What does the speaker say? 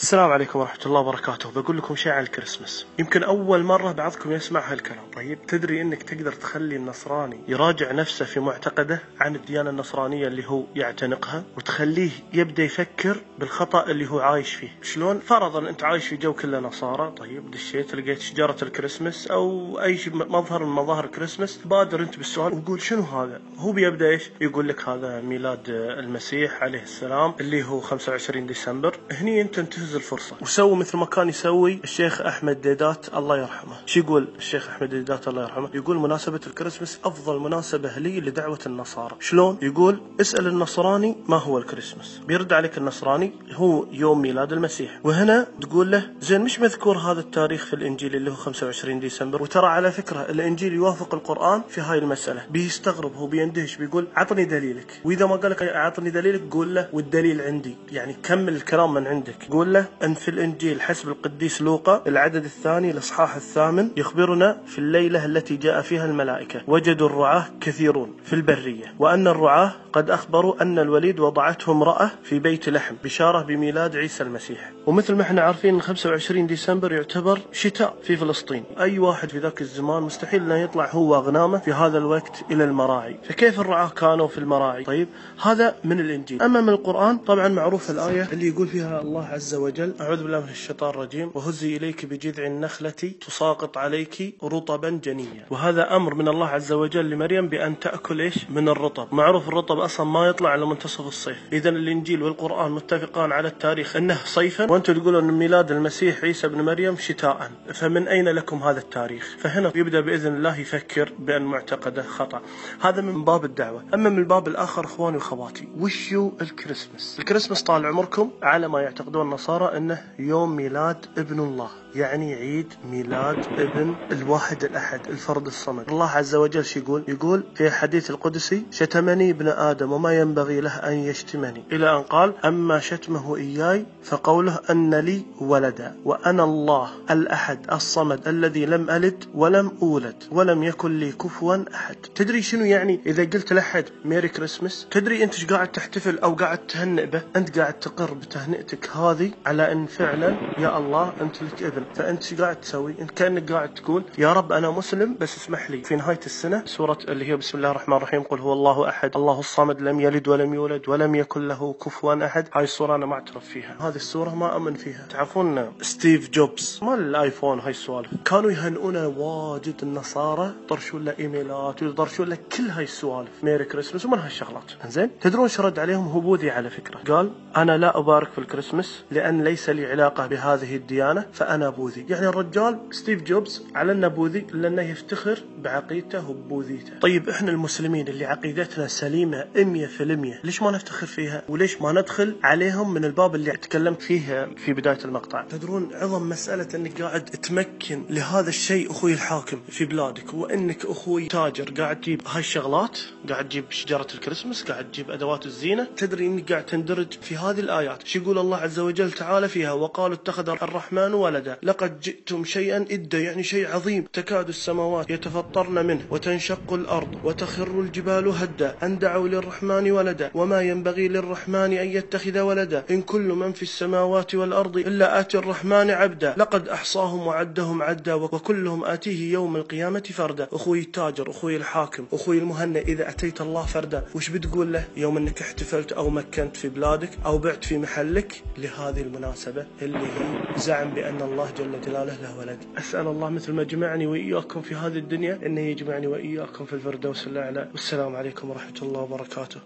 السلام عليكم ورحمة الله وبركاته. بقول لكم شيء عن الكريسماس، يمكن أول مرة بعضكم يسمع هالكلام. طيب، تدري إنك تقدر تخلي النصراني يراجع نفسه في معتقده عن الديانة النصرانية اللي هو يعتنقها، وتخليه يبدأ يفكر بالخطأ اللي هو عايش فيه. شلون؟ فرضا أنت عايش في جو كله نصارى، طيب دشيت لقيت شجرة الكريسماس أو أي مظهر من مظاهر الكريسماس، بادر أنت بالسؤال وقول شنو هذا؟ هو بيبدأ إيش؟ يقول لك هذا ميلاد المسيح عليه السلام اللي هو 25 ديسمبر. هني أنت انتهز الفرصة وسووا مثل ما كان يسوي الشيخ أحمد ديدات الله يرحمه. شو يقول الشيخ أحمد ديدات الله يرحمه؟ يقول مناسبة الكريسماس أفضل مناسبة لي لدعوة النصارى. شلون؟ يقول اسأل النصراني ما هو الكريسماس، بيرد عليك النصراني هو يوم ميلاد المسيح. وهنا تقول له زين مش مذكور هذا التاريخ في الإنجيل اللي هو 25 ديسمبر؟ وترى على فكرة الإنجيل يوافق القرآن في هاي المسألة. بيستغرب، هو بيندهش، بيقول عطني دليلك. وإذا ما قالك عطني دليلك قول له والدليل عندي، يعني كمل الكلام من عندك. قول له أن في الإنجيل حسب القديس لوقا العدد الثاني الإصحاح الثامن يخبرنا في الليلة التي جاء فيها الملائكة وجدوا الرعاة كثيرون في البرية، وأن الرعاة قد أخبروا أن الوليد وضعته امرأة في بيت لحم، بشارة بميلاد عيسى المسيح. ومثل ما احنا عارفين 25 ديسمبر يعتبر شتاء في فلسطين. أي واحد في ذاك الزمان مستحيل أنه يطلع هو وأغنامه في هذا الوقت إلى المراعي، فكيف الرعاة كانوا في المراعي؟ طيب هذا من الإنجيل. أما من القرآن طبعا معروف الآية اللي يقول فيها الله عز وجل أعوذ بالله من الشيطان الرجيم وهزي إليك بجذع النخلة تساقط عليك رطبا جنيا. وهذا أمر من الله عز وجل لمريم بأن تأكل إيش؟ من الرطب. معروف الرطب أصلا ما يطلع إلا منتصف الصيف. إذن الإنجيل والقرآن متفقان على التاريخ أنه صيفا، وأنتم تقولون أن ميلاد المسيح عيسى بن مريم شتاء، فمن أين لكم هذا التاريخ؟ فهنا يبدأ بإذن الله يفكر بأن معتقده خطأ. هذا من باب الدعوة. أما من الباب الآخر إخواني وأخواتي، وشو الكريسماس؟ الكريسماس طال عمركم على ما يعتقدون النصارى أنه يوم ميلاد ابن الله، يعني عيد ميلاد ابن الواحد الأحد الفرد الصمد. الله عز وجل شو يقول؟ يقول في الحديث القدسي شتمني ابن آدم وما ينبغي له أن يشتمني، إلى أن قال أما شتمه إياي فقوله أن لي ولدا وأنا الله الأحد الصمد الذي لم ألد ولم أولد ولم يكن لي كفوا أحد. تدري شنو يعني إذا قلت لأحد ميري كريسمس؟ تدري أنت قاعد تحتفل أو قاعد تهنئ به؟ أنت قاعد تقر بتهنئتك هذه على أن فعلا يا الله أنت لك ابن. فأنت قاعد تسوي أنت كأنك قاعد تقول يا رب أنا مسلم بس اسمح لي في نهاية السنة سورة اللي هي بسم الله الرحمن الرحيم قل هو الله أحد الله الصمد لم يلد ولم يولد ولم يكن له كفوا أحد. هاي السورة أنا ما أعترف فيها، هذه السورة ما أؤمن فيها. تعرفون ستيف جوبز مال الآيفون هاي السوالف كانوا يهنئونه واجد النصارى، يطرشون له إيميلات ويطرشون له كل هاي السوالف ميري كريسمس ومن هالشغلات. إنزين تدرون شو رد عليهم؟ هو بوذي على فكرة. قال أنا لا أبارك في الكريسماس لأن ليس لي علاقة بهذه الديانة فأنا بوذي. يعني الرجال ستيف جوبز على أنه بوذي لأنه يفتخر بعقيدته وبوذيته. طيب إحنا المسلمين اللي عقيدتنا سليمة 100% ليش ما نفتخر فيها؟ وليش ما ندخل عليهم من الباب اللي تكلمت فيه في بداية المقطع؟ تدرون عظم مسألة أنك قاعد تمكن لهذا الشيء أخوي الحاكم في بلادك، وأنك أخوي تاجر قاعد تجيب هاي الشغلات، قاعد تجيب شجرة الكريسماس، قاعد تجيب أدوات الزينة. تدري أنك قاعد تندرج في هذه الآيات. شو يقول الله عز وجل تعالى فيها؟ وقالوا اتخذ الرحمن ولدا لقد جئتم شيئا إدا، يعني شيء عظيم. تكاد السماوات يتفطرن منه وتنشق الأرض وتخر الجبال هدا أن دعوا للرحمن ولدا وما ينبغي للرحمن أن يتخذ ولدا إن كل من في السماوات والأرض إلا آتي الرحمن عبدا لقد أحصاهم وعدهم عدا وكلهم آتيه يوم القيامة فردا. أخوي التاجر، أخوي الحاكم، أخوي المهنئ، إذا أتيت الله فردا وش بتقول له يوم أنك احتفلت أو مكنت في بلادك أو بعت في محلك لهذه المناسبة اللي هي زعم بأن الله جل جلاله له ولد؟ أسأل الله مثل ما جمعني وإياكم في هذه الدنيا أنه يجمعني وإياكم في الفردوس الأعلى. والسلام عليكم ورحمة الله وبركاته.